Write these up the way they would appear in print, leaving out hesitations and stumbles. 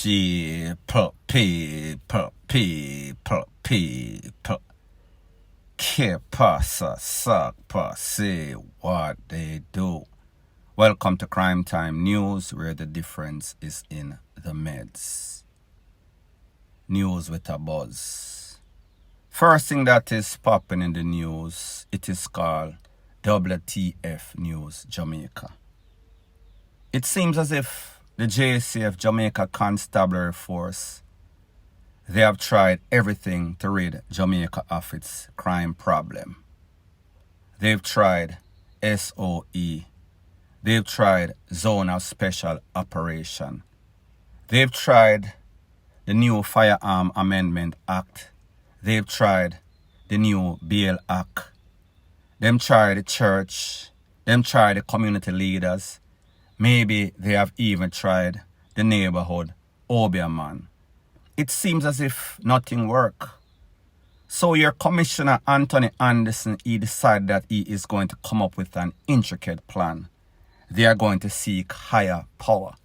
people. Que pasa, sakpa, say what they do. Welcome to Crime Time News, where the difference is in the meds. News with a buzz. First thing that is popping in the news, it is called WTF News Jamaica. It seems as if the JCF Jamaica Constabulary Force, they have tried everything to rid Jamaica of its crime problem. They've tried SOE. They've tried Zone of Special Operation. They've tried the new Firearm Amendment Act. They've tried the new Bail Act. Them tried the church. Them tried the community leaders. Maybe they have even tried the neighborhood Obeahman. It seems as if nothing worked. So your Commissioner Anthony Anderson, he decided that he is going to come up with an intricate plan. They are going to seek higher power.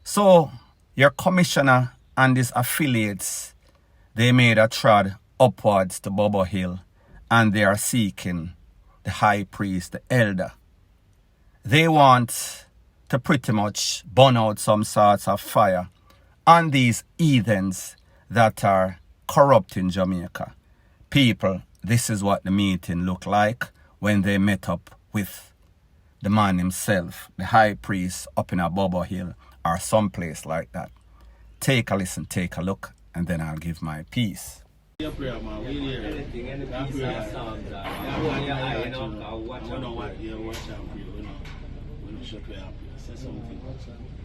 So your Commissioner and his affiliates, they made a trod upwards to Bobo Hill, and they are seeking the high priest, the elder. They want to pretty much burn out some sorts of fire on these heathens that are corrupting Jamaica. People, this is what the meeting looked like when they met up with the man himself, the high priest up in a Bobo Hill or someplace like that. Take a listen, take a look, and then I'll give my piece.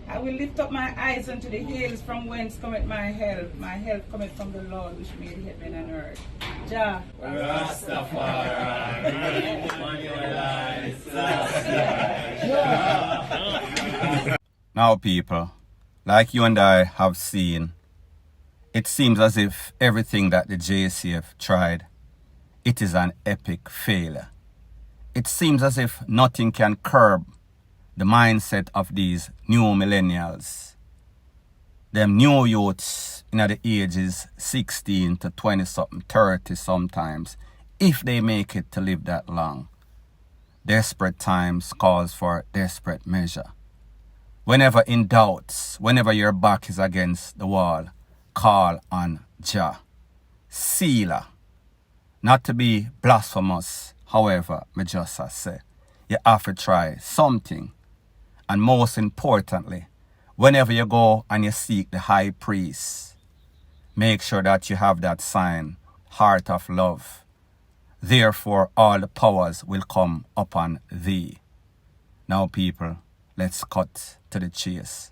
I will lift up my eyes unto the hills, from whence cometh my help. My help cometh from the Lord, which made heaven and earth. Jah Rastafari. Now, people, like you and I have seen, it seems as if everything that the JCF tried, it is an epic failure. It seems as if nothing can curb the mindset of these new millennials. Them new youths in the ages 16 to 20 something, 30 sometimes, if they make it to live that long. Desperate times calls for desperate measure. Whenever in doubt, whenever your back is against the wall, call on Jah. Sealer. Not to be blasphemous, however, me just say, you have to try something. And most importantly, whenever you go and you seek the high priest, make sure that you have that sign, heart of love. Therefore, all the powers will come upon thee. Now, people, let's cut to the chase.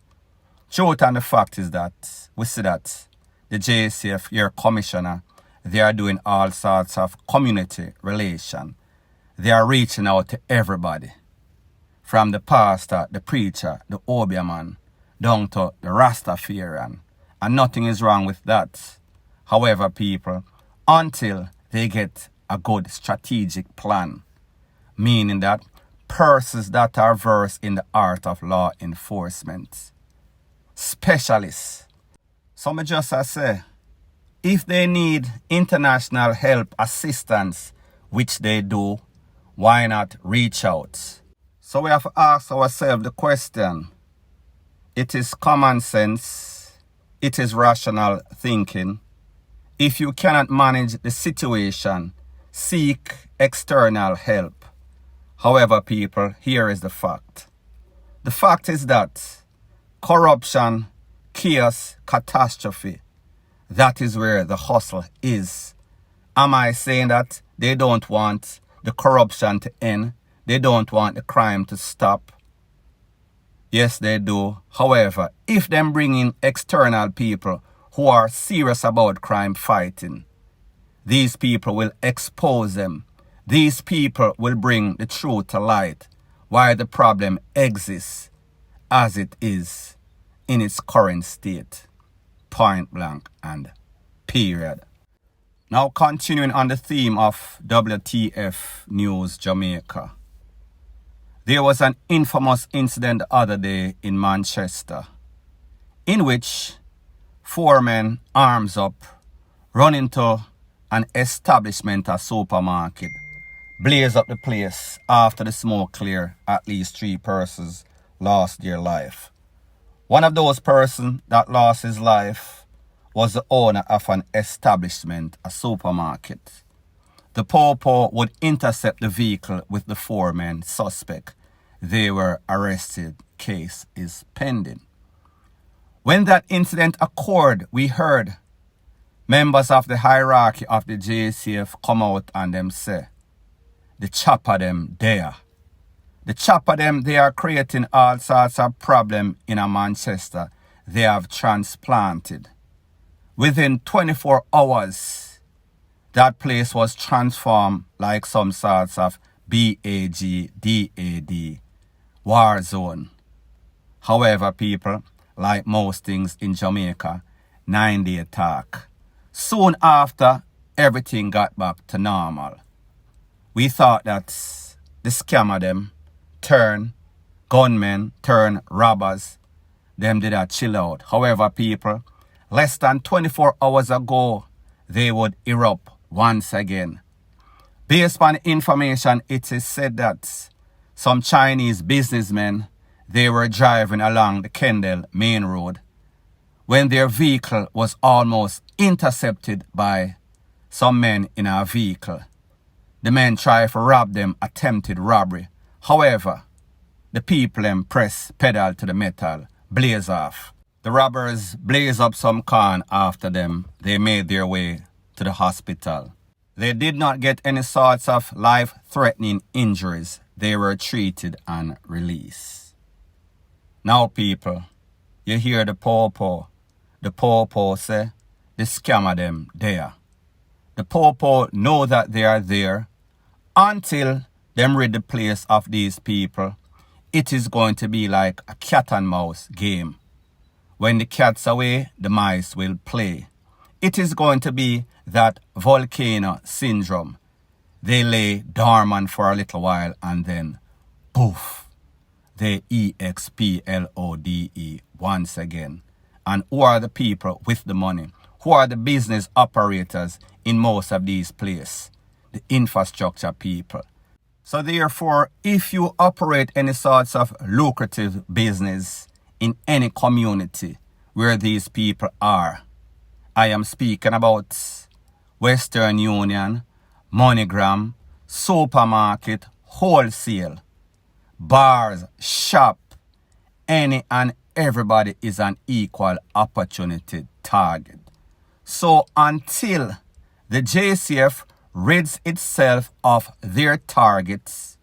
Truth and the fact is that we see that the JCF, your commissioner, they are doing all sorts of community relation. They are reaching out to everybody. From the pastor, the preacher, the Obeahman, down to the Rastafarian. And nothing is wrong with that. However, people, until they get a good strategic plan, meaning that persons that are versed in the art of law enforcement, specialists. So me just say, if they need international help, assistance, which they do, why not reach out? So we have to ask ourselves the question. It is common sense. It is rational thinking. If you cannot manage the situation, seek external help. However, people, here is the fact. The fact is that corruption, chaos, catastrophe, that is where the hustle is. Am I saying that they don't want the corruption to end? They don't want the crime to stop? Yes, they do. However, if them bring in external people who are serious about crime fighting, these people will expose them. These people will bring the truth to light, why the problem exists as it is in its current state. Point blank and period. Now, continuing on the theme of WTF News Jamaica. There was an infamous incident the other day in Manchester, in which 4 men, arms up, run into an establishment, a supermarket, blaze up the place. After the smoke clear, at least 3 persons lost their life. One of those persons that lost his life was the owner of an establishment, a supermarket. The Popo would intercept the vehicle with the 4 men suspect. They were arrested. Case is pending. When that incident occurred, we heard members of the hierarchy of the JCF come out and them say, the chopper them there. The chopper them, they are creating all sorts of problem in a Manchester. They have transplanted. Within 24 hours, that place was transformed like some sorts of BAG, war zone. However, people, like most things in Jamaica, 9-day attack. Soon after, everything got back to normal. We thought that the scammer them turn gunmen, turn robbers, them did a chill out. However, people, less than 24 hours ago, they would erupt once again. Based on information, it is said that some Chinese businessmen, they were driving along the Kendall main road when their vehicle was almost intercepted by some men in a vehicle. The men tried to rob them, attempted robbery. However, the people them press pedal to the metal, blaze off. The robbers blaze up some corn after them. They made their way to the hospital. They did not get any sorts of life-threatening injuries. They were treated and released. Now, people, you hear the Popo. The Popo say, the scammer them there. The Popo know that they are there. Until them rid the place of these people, it is going to be like a cat and mouse game. When the cat's away, the mice will play. It is going to be that volcano syndrome. They lay dormant for a little while and then, poof, they explode once again. And who are the people with the money? Who are the business operators in most of these places? The infrastructure people. So therefore, if you operate any sorts of lucrative business in any community where these people are, I am speaking about Western Union, MoneyGram, supermarket, wholesale, bars, shop, any and everybody is an equal opportunity target. So until the JCF rids itself of their targets,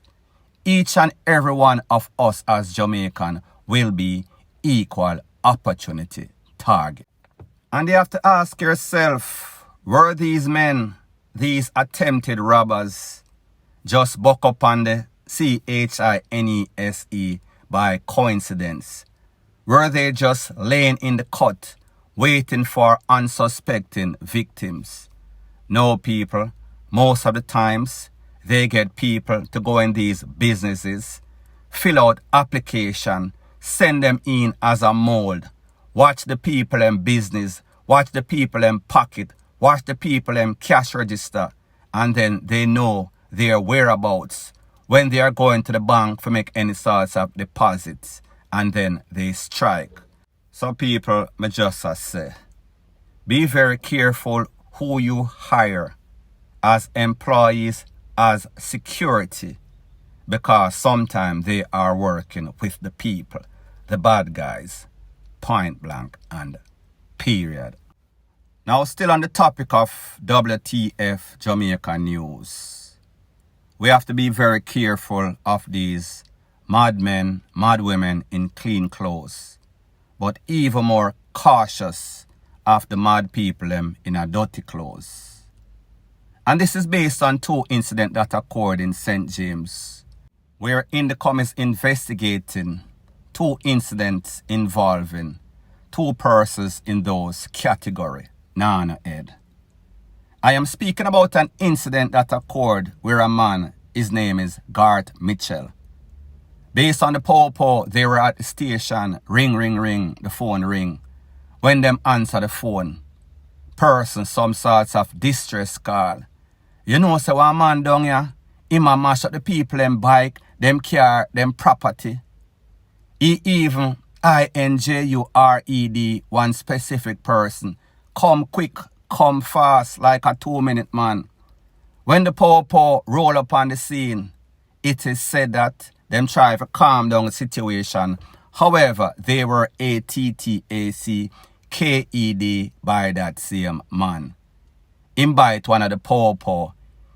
each and every one of us as Jamaican will be equal opportunity target. And you have to ask yourself, were these men, these attempted robbers, just buck up on the CHINESE by coincidence? Were they just laying in the cut, waiting for unsuspecting victims? No, people. Most of the times, they get people to go in these businesses, fill out application, send them in as a mold, watch the people in business, watch the people in pocket, watch the people in cash register, and then they know their whereabouts when they are going to the bank to make any sorts of deposits, and then they strike. So people, me just say, be very careful who you hire as employees, as security, because sometimes they are working with the people, the bad guys, point blank and period. Now, still on the topic of WTF Jamaica news, we have to be very careful of these mad men, mad women in clean clothes, but even more cautious of the mad people in a dirty clothes. And this is based on 2 incidents that occurred in St. James, where Indicom is investigating 2 incidents involving 2 persons in those category. Nana Ed. I am speaking about an incident that occurred where a man, his name is Garth Mitchell. Based on the Popo, they were at the station, ring, the phone ring. when them answer the phone. Person some sorts of distress call. You know, say one man down here, him a mash up the people, them bike, them car, them property. He even injured one specific person. Come quick, come fast like a 2-minute man. When the popo roll up on the scene, it is said that them try to calm down the situation. However, they were ATTEMPTED by that same man. Him bite one of the popo.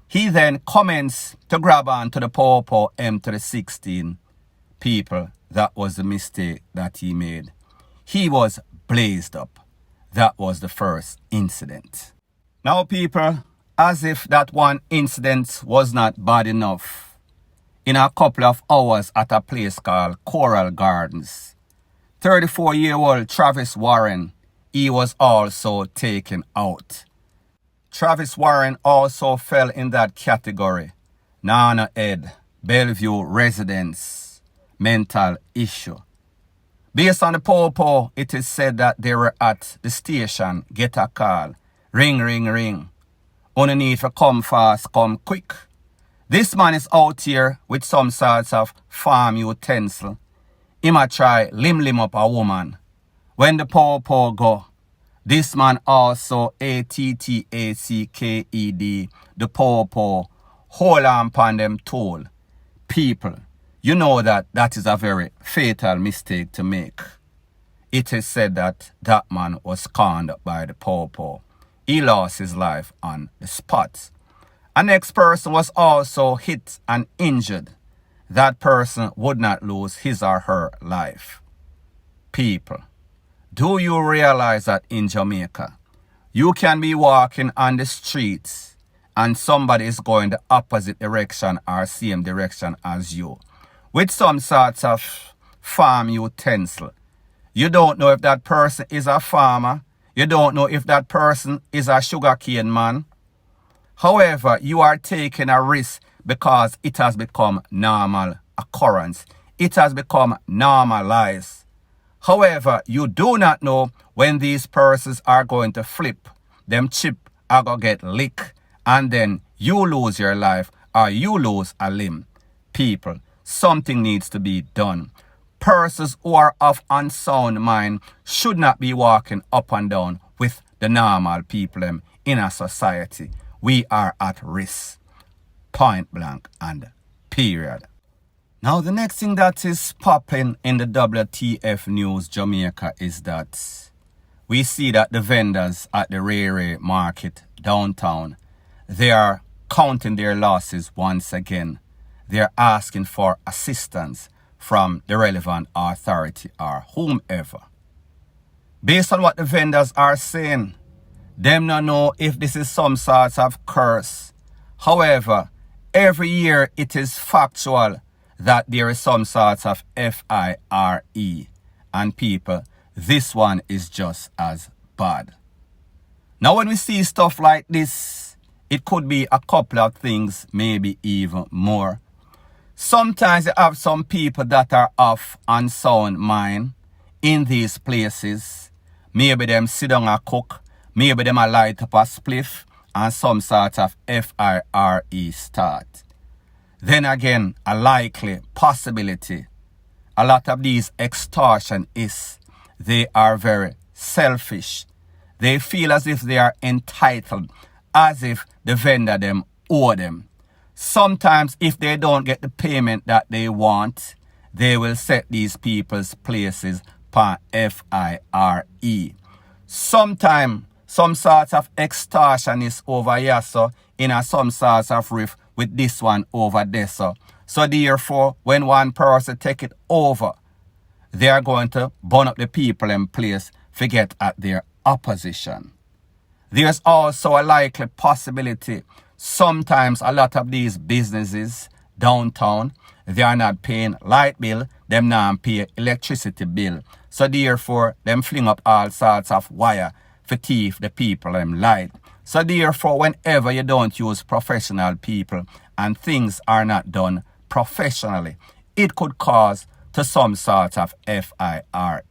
He then comments to grab onto the popo M to the 16 people. That was the mistake that he made. He was blazed up. That was the first incident. Now, people, as if that one incident was not bad enough, in a couple of hours at a place called Coral Gardens, 34-year-old Travis Warren, he was also taken out. Travis Warren also fell in that category. Nana Ed, Bellevue residence, mental issue. Based on the popo, it is said that they were at the station, get a call, ring, ring, ring. Only need to come fast, come quick. This man is out here with some sorts of farm utensil. He might try lim up a woman. When the popo go, this man also ATTACKED, the popo, hold on upon them tool. People, you know that that is a very fatal mistake to make. It is said that that man was conned by the popo. He lost his life on the spot. A next person was also hit and injured. That person would not lose his or her life. People, do you realize that in Jamaica, you can be walking on the streets and somebody is going the opposite direction or same direction as you with some sorts of farm utensil. You don't know if that person is a farmer. You don't know if that person is a sugarcane man. However, you are taking a risk because it has become normal occurrence. It has become normalized. However, you do not know when these persons are going to flip. Them chip are going to get licked and then you lose your life or you lose a limb. People, something needs to be done. Persons who are of unsound mind should not be walking up and down with the normal people in a society. We are at risk. Point blank and period. Now, the next thing that is popping in the WTF News Jamaica is that we see that the vendors at the RY market downtown, they are counting their losses once again. They're asking for assistance from the relevant authority or whomever. Based on what the vendors are saying, them not know if this is some sort of curse. However, every year it is factual that there is some sort of FIRE. And people, this one is just as bad. Now when we see stuff like this, it could be a couple of things, maybe even more. Sometimes you have some people that are off unsound mind in these places. Maybe them sit down and cook. Maybe them a light up a spliff and some sort of FIRE start. Then again, a likely possibility. A lot of these extortionists, they are very selfish. They feel as if they are entitled, as if the vendor them owe them. Sometimes if they don't get the payment that they want, they will set these people's places per FIRE. Sometimes some sort of extortionist over here, so in a some sort of riff with this one over there. So therefore, when one person take it over, they are going to burn up the people in place, forget at their opposition. There's also a likely possibility. Sometimes a lot of these businesses downtown, they are not paying light bill, them not pay electricity bill. So therefore, them fling up all sorts of wire for thief the people them light. So therefore, whenever you don't use professional people and things are not done professionally, it could cause to some sort of FIRE.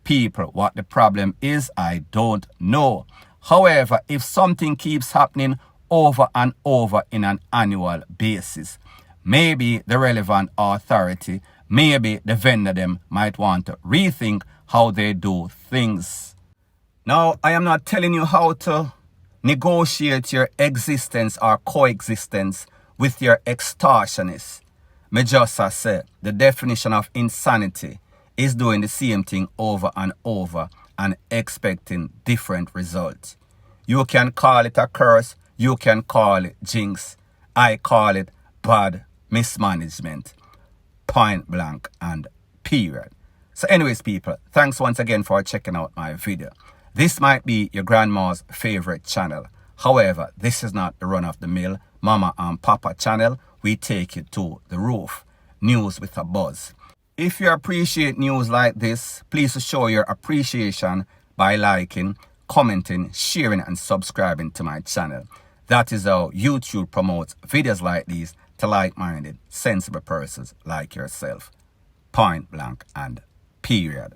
people. What the problem is, I don't know. However, if something keeps happening over and over in an annual basis, maybe the relevant authority, maybe the vendor them might want to rethink how they do things. Now, I am not telling you how to negotiate your existence or coexistence with your extortionist. Me just say the definition of insanity is doing the same thing over and over and expecting different results. You can call it a curse, you can call it jinx. I call it bad mismanagement. Point blank and period. So anyways, people, thanks once again for checking out my video. This might be your grandma's favorite channel. However, this is not the run-of-the-mill Mama and Papa channel. We take it to the roof. News with a buzz. If you appreciate news like this, please show your appreciation by liking, commenting, sharing and subscribing to my channel. That is how YouTube promotes videos like these to like-minded, sensible persons like yourself. Point blank and period.